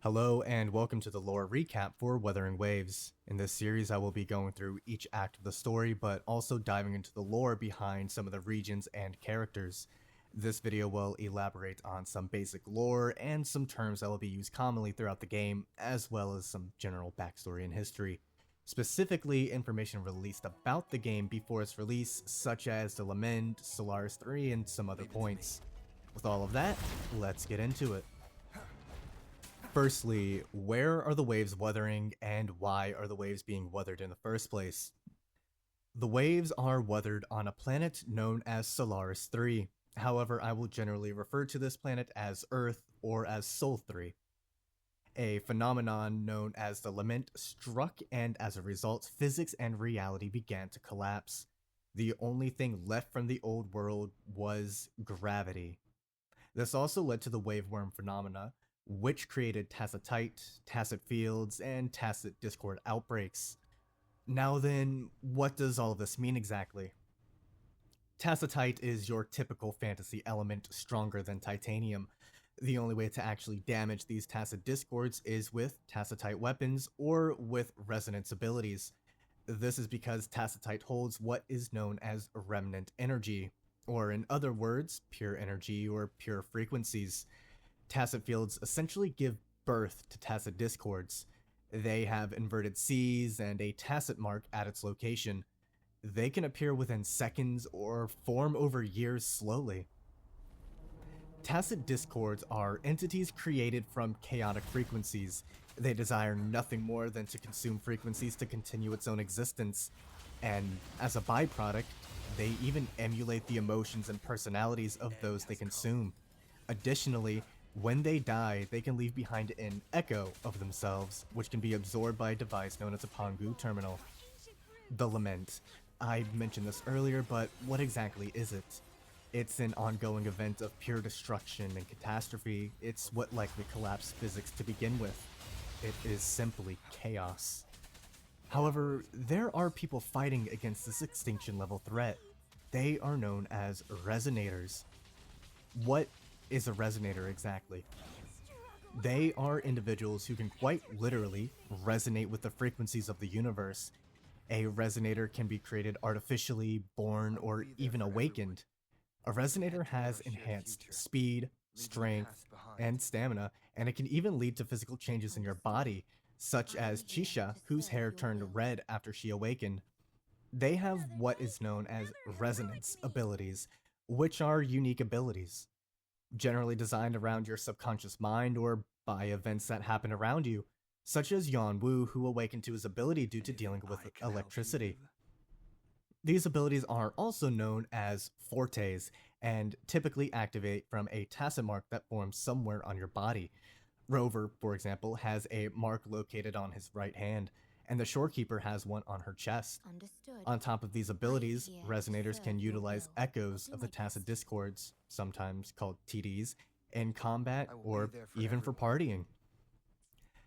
Hello and welcome to the lore recap for Wuthering Waves. In this series I will be going through each act of the story, but also diving into the lore behind some of the regions and characters. This video will elaborate on some basic lore and some terms that will be used commonly throughout the game, as well as some general backstory and history. Specifically, information released about the game before its release, such as the Lament, Solaris 3, and some other points. With all of that, let's get into it. Firstly, where are the waves weathering and why are the waves being weathered in the first place? The waves are weathered on a planet known as Solaris 3. However, I will generally refer to this planet as Earth or as Sol 3. A phenomenon known as the Lament struck, and as a result, physics and reality began to collapse. The only thing left from the old world was gravity. This also led to the waveworm phenomena, which created tacitite, tacit fields, and tacit discord outbreaks. Now then, what does all of this mean exactly? Tacitite is your typical fantasy element, stronger than titanium. The only way to actually damage these tacit discords is with tacitite weapons or with resonance abilities. This is because tacitite holds what is known as remnant energy, or in other words, pure energy or pure frequencies. Tacit fields essentially give birth to tacit discords. They have inverted Cs and a tacit mark at its location. They can appear within seconds or form over years slowly. Tacit discords are entities created from chaotic frequencies. They desire nothing more than to consume frequencies to continue its own existence, and as a byproduct, they even emulate the emotions and personalities of those they consume. Additionally, when they die, they can leave behind an echo of themselves, which can be absorbed by a device known as a Pangu terminal. The Lament. I mentioned this earlier, but what exactly is it? It's an ongoing event of pure destruction and catastrophe. It's what likely collapsed physics to begin with. It is simply chaos. However, there are people fighting against this extinction level threat. They are known as resonators. What is a resonator exactly? They are individuals who can quite literally resonate with the frequencies of the universe. A resonator can be created artificially, born, or even awakened. A resonator has enhanced speed, strength, and stamina, and it can even lead to physical changes in your body, such as Chisha, whose hair turned red after she awakened. They have what is known as resonance abilities, which are unique abilities, generally designed around your subconscious mind or by events that happen around you, such as Yan Wu, who awakened to his ability due to dealing with electricity. These abilities are also known as fortes, and typically activate from a tacit mark that forms somewhere on your body. Rover, for example, has a mark located on his right hand, and the Shorekeeper has one on her chest. Understood. On top of these abilities, resonators can utilize echoes of the tacit discords, sometimes called TDs, in combat or even for partying.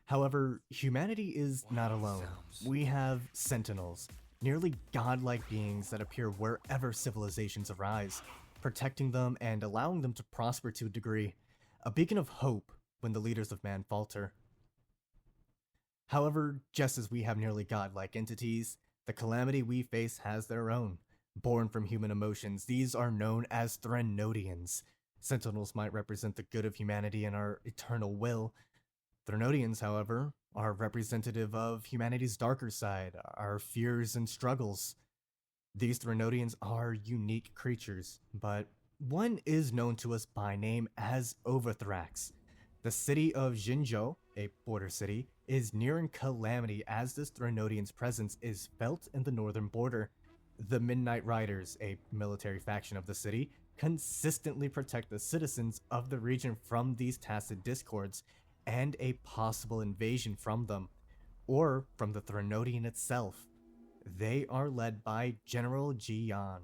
However, humanity is not alone. We have sentinels, nearly godlike beings that appear wherever civilizations arise, protecting them and allowing them to prosper to a degree, a beacon of hope when the leaders of man falter. However, just as we have nearly godlike entities, the calamity we face has their own. Born from human emotions, these are known as Threnodians. Sentinels might represent the good of humanity and our eternal will. Threnodians, however, are representative of humanity's darker side, our fears and struggles. These Threnodians are unique creatures, but one is known to us by name as Overthrax. The city of Jinzhou, a border city, is nearing calamity as this Threnodian's presence is felt in the northern border. The Midnight Riders, a military faction of the city, consistently protect the citizens of the region from these tacit discords and a possible invasion from them, or from the Threnodian itself. They are led by General Jian.